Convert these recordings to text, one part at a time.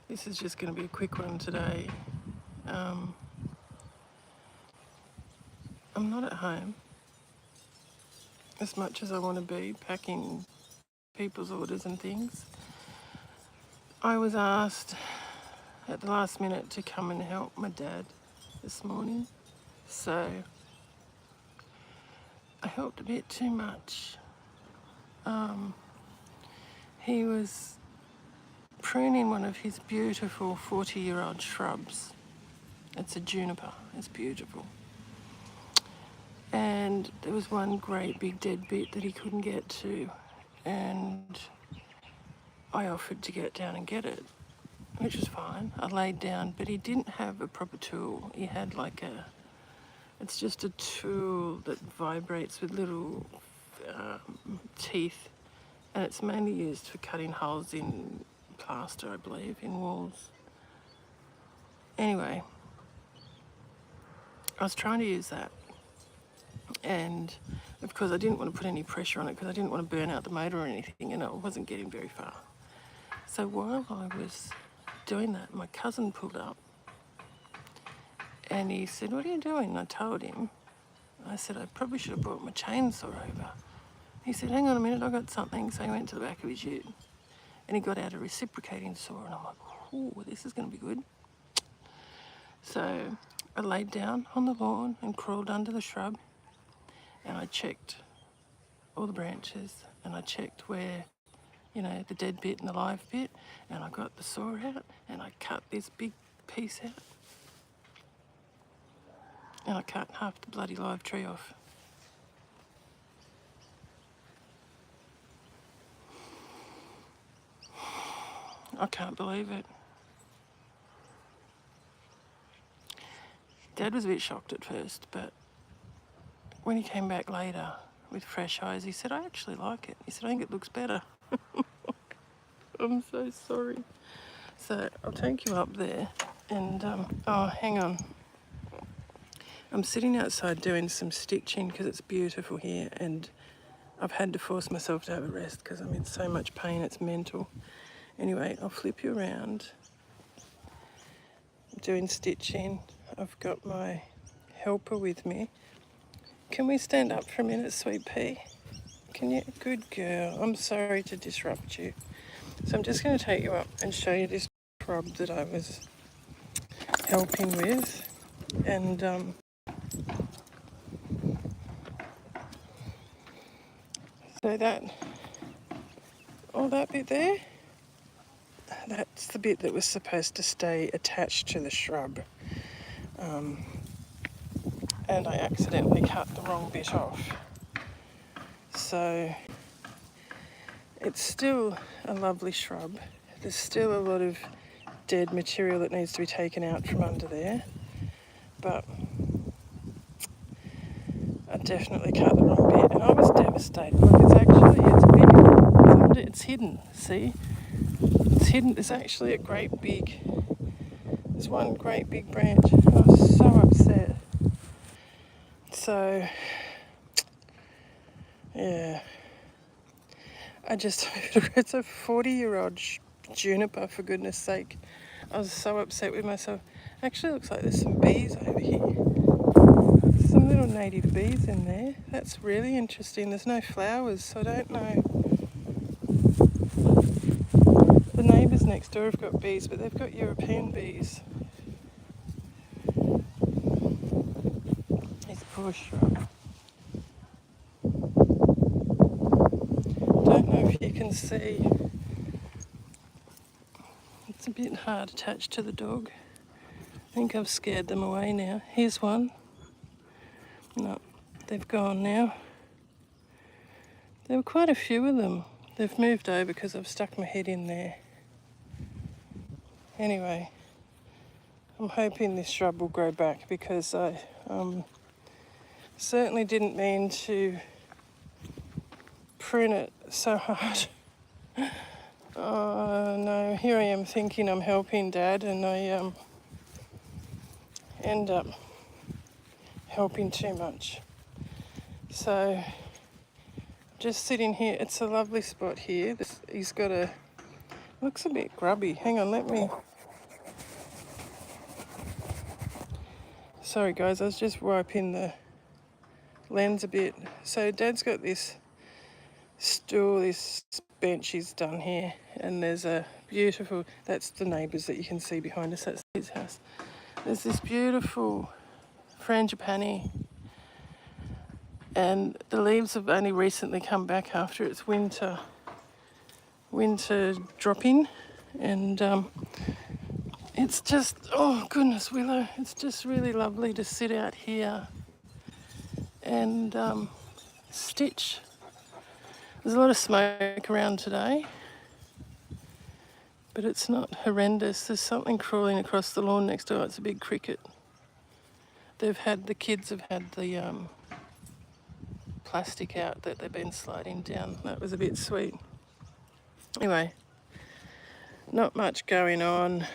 This is just going to be a quick one today. I'm not at home as much as I want to be, packing people's orders and things. I was asked at the last minute to come and help my dad this morning. So I helped a bit too much. He was pruning one of his beautiful 40-year-old shrubs. It's a juniper, it's beautiful. And there was one great big dead bit that he couldn't get to, and I offered to get down and get it, which was fine. I laid down, but he didn't have a proper tool. He had it's just a tool that vibrates with little teeth, and it's mainly used for cutting holes in plaster, I believe, in walls. Anyway, I was trying to use that, and of course I didn't want to put any pressure on it because I didn't want to burn out the motor or anything, and I wasn't getting very far. So while I was doing that, my cousin pulled up and he said, "What are you doing?" And I told him. I said, "I probably should have brought my chainsaw over." He said, "Hang on a minute, I got something." So he went to the back of his ute and he got out a reciprocating saw, and I'm like, "Oh, this is going to be good." So I laid down on the lawn and crawled under the shrub, and I checked all the branches, and I checked where, the dead bit and the live bit, and I got the saw out and I cut this big piece out, and I cut half the bloody live tree off. I can't believe it. Dad was a bit shocked at first, but when he came back later with fresh eyes, he said, "I actually like it." He said, "I think it looks better." I'm so sorry. So I'll take you up there and, oh, hang on. I'm sitting outside doing some stitching because it's beautiful here, and I've had to force myself to have a rest because I'm in so much pain, it's mental. Anyway, I'll flip you around. I'm doing stitching. I've got my helper with me. Can we stand up for a minute, sweet pea? Can you? Good girl. I'm sorry to disrupt you. So I'm just going to take you up and show you this shrub that I was helping with. And so all that bit there, that's the bit that was supposed to stay attached to the shrub. And I accidentally cut the wrong bit off. So it's still a lovely shrub. There's still a lot of dead material that needs to be taken out from under there, but I definitely cut the wrong bit, and I was devastated. Look, it's big, it's hidden, see? It's hidden. There's actually there's one great big branch. I was so upset. So, yeah. It's a 40-year-old juniper, for goodness sake. I was so upset with myself. Actually, looks like there's some bees over here. There's some little native bees in there. That's really interesting. There's no flowers, so I don't know. The neighbours next door have got bees, but they've got European bees. This poor shrub. Don't know if you can see. It's a bit hard attached to the dog. I think I've scared them away now. Here's one. No, they've gone now. There were quite a few of them. They've moved over because I've stuck my head in there. Anyway, I'm hoping this shrub will grow back because I certainly didn't mean to prune it so hard. Oh no, here I am thinking I'm helping Dad, and I end up helping too much. So just sitting here. It's a lovely spot here. He's got looks a bit grubby. Hang on, let me Sorry guys, I was just wiping the lens a bit. So Dad's got this stool, this bench he's done here, and there's a beautiful, that's the neighbours that you can see behind us, that's his house. There's this beautiful frangipani, and the leaves have only recently come back after its winter dropping, and it's just, oh goodness Willow, it's just really lovely to sit out here and stitch. There's a lot of smoke around today, but it's not horrendous. There's something crawling across the lawn next door. It's a big cricket. The kids have had the plastic out that they've been sliding down. That was a bit sweet. Anyway, not much going on.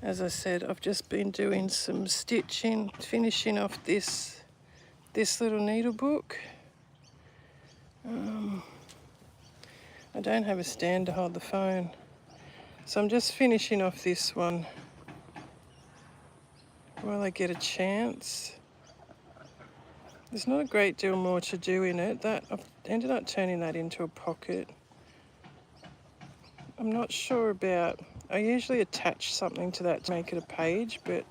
As I said, I've just been doing some stitching, finishing off this little needle book. I don't have a stand to hold the phone, so I'm just finishing off this one while I get a chance. There's not a great deal more to do in it. That I've ended up turning that into a pocket. I'm not sure about, I usually attach something to that to make it a page, but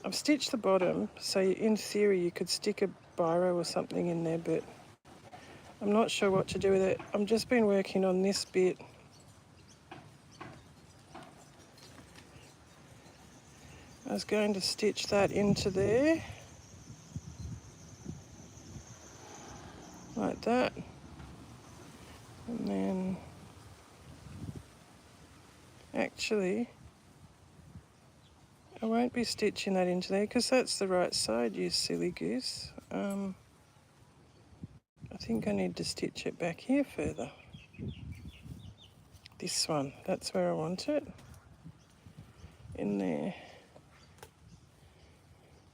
I've stitched the bottom, so in theory you could stick a biro or something in there, but I'm not sure what to do with it. I've just been working on this bit. I was going to stitch that into there, like that, and then actually I won't be stitching that into there because that's the right side, you silly goose. I think I need to stitch it back here further. This one, that's where I want it, in there.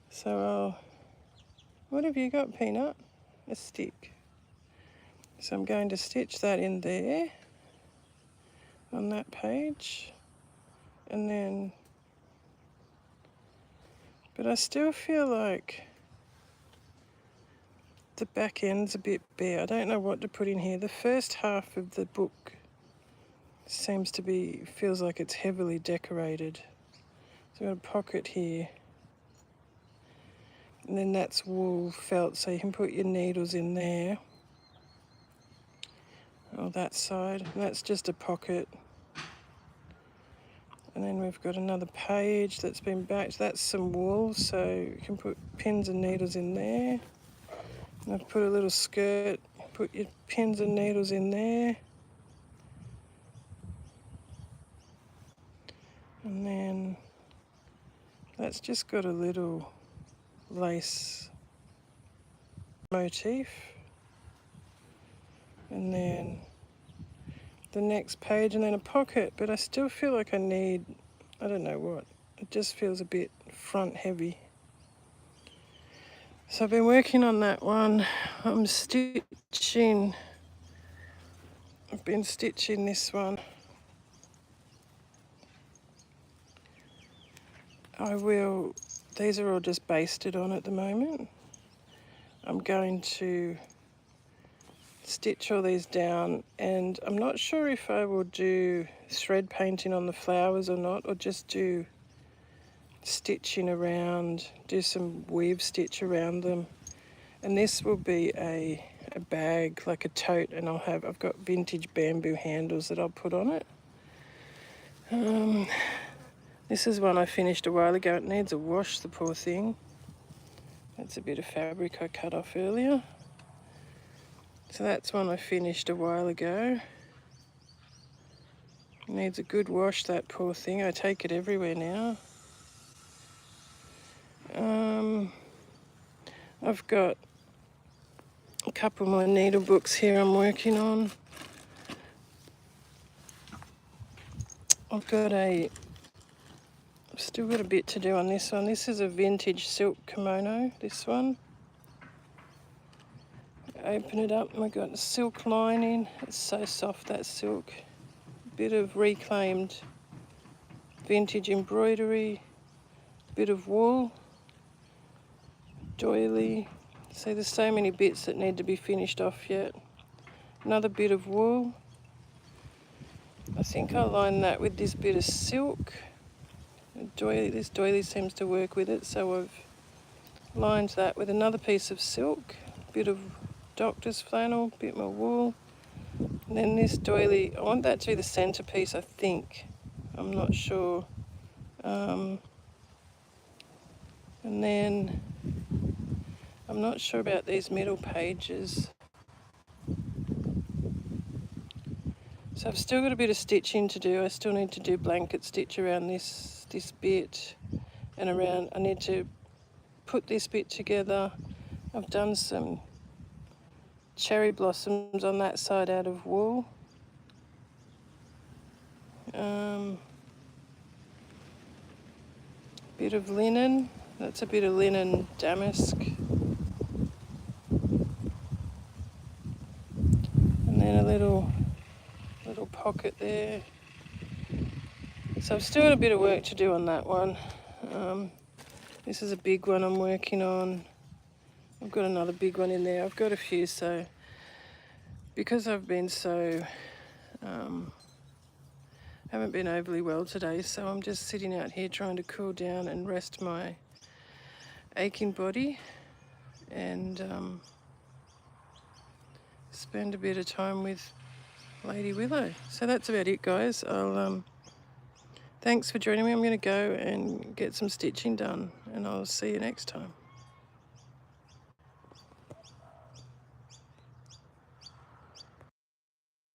So what have you got, Peanut? A stick. So I'm going to stitch that in there on that page, and then, but I still feel like the back end's a bit bare. I don't know what to put in here. The first half of the book seems to be, feels like it's heavily decorated. So I've got a pocket here. And then that's wool felt, so you can put your needles in there. Or that side. And that's just a pocket. And then we've got another page that's been backed. That's some wool, so you can put pins and needles in there. And I've put a little skirt, put your pins and needles in there. And then that's just got a little lace motif. And then the next page, and then a pocket, but I still feel like I need, I don't know what, it just feels a bit front heavy. So I've been working on that one. I've been stitching this one. These are all just basted on at the moment. I'm going to stitch all these down, and I'm not sure if I will do thread painting on the flowers or not, or just do stitching around, do some weave stitch around them. And this will be a bag, like a tote, and I've got vintage bamboo handles that I'll put on it. This is one I finished a while ago. It needs a wash, the poor thing. That's a bit of fabric I cut off earlier. So that's one I finished a while ago. Needs a good wash, that poor thing. I take it everywhere now. I've got a couple more needle books here I'm working on. I've still got a bit to do on this one. This is a vintage silk kimono, this one. Open it up and I've got a silk lining. It's so soft, that silk. Bit of reclaimed vintage embroidery. bit of wool, doily. See, there's so many bits that need to be finished off yet. Another bit of wool. I think I'll line that with this bit of silk. This doily seems to work with it, so I've lined that with another piece of silk, bit of doctor's flannel, bit more wool. And then this doily, I want that to be the centerpiece, I think. I'm not sure. And then I'm not sure about these middle pages. So I've still got a bit of stitching to do. I still need to do blanket stitch around this bit and around. I need to put this bit together. I've done some cherry blossoms on that side out of wool. Bit of linen. That's a bit of linen damask. And then a little pocket there. So I've still got a bit of work to do on that one. This is a big one I'm working on. I've got another big one in there. I've got a few, so because I've been so haven't been overly well today, so I'm just sitting out here trying to cool down and rest my aching body and spend a bit of time with Lady Willow. So that's about it, guys. Thanks for joining me. I'm going to go and get some stitching done, and I'll see you next time.